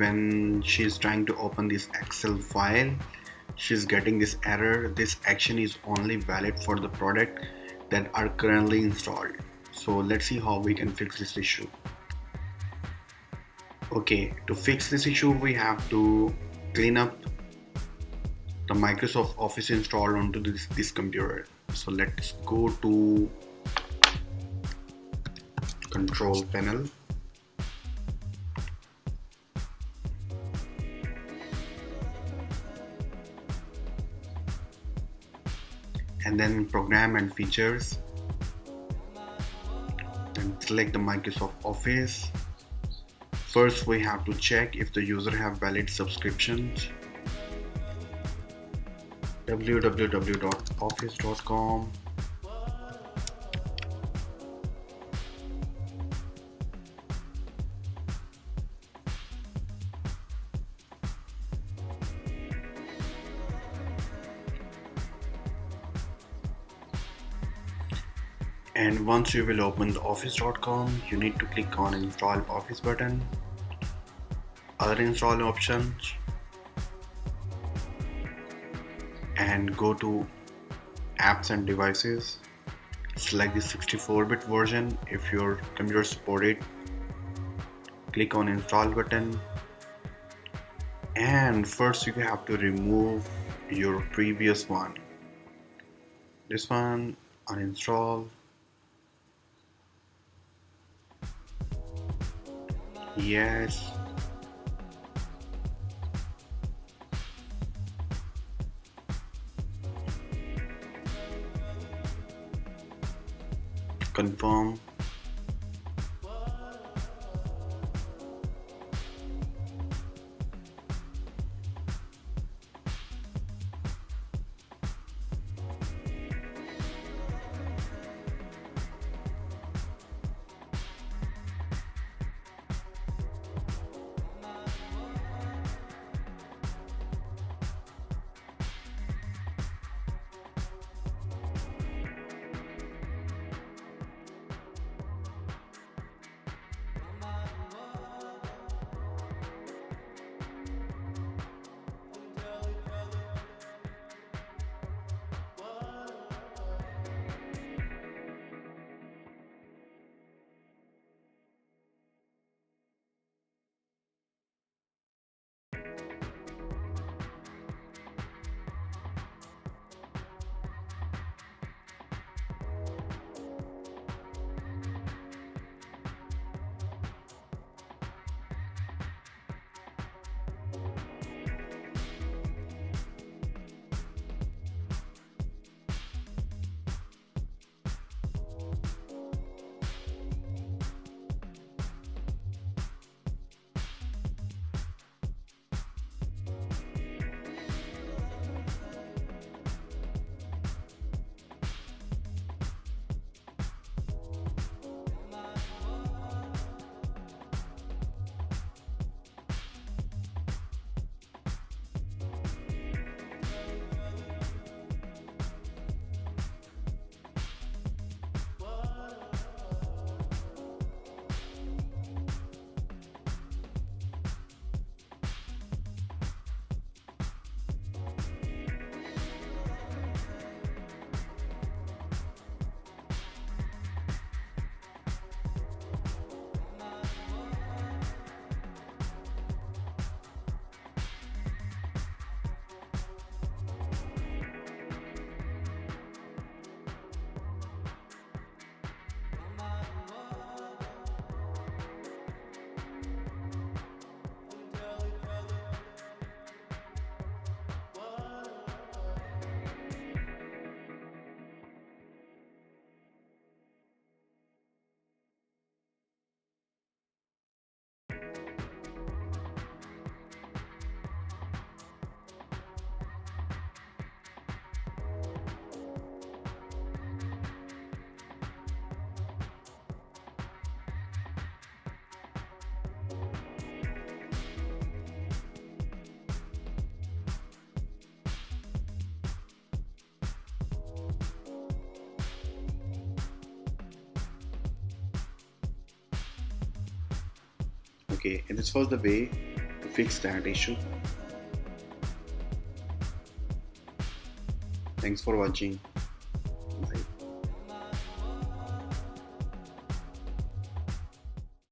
when she's trying to open this Excel file, she's getting this error. This action is only valid for the product that are currently installed. So let's see how we can fix this issue. Okay, to fix this issue, we have to clean up the Microsoft Office installed onto this computer. So let's go to control panel, and then program and features, and select the Microsoft Office. First we have to check if the user have valid subscriptions. www.office.com, and once you will open the office.com, you need to click on install Office button, other install options, and go to apps and devices. Select the 64-bit version if your computer support it. Click on install button, and first you have to remove your previous one. This one, uninstall. Yes. Confirm. Okay, and this was the way to fix that issue. Thanks for watching.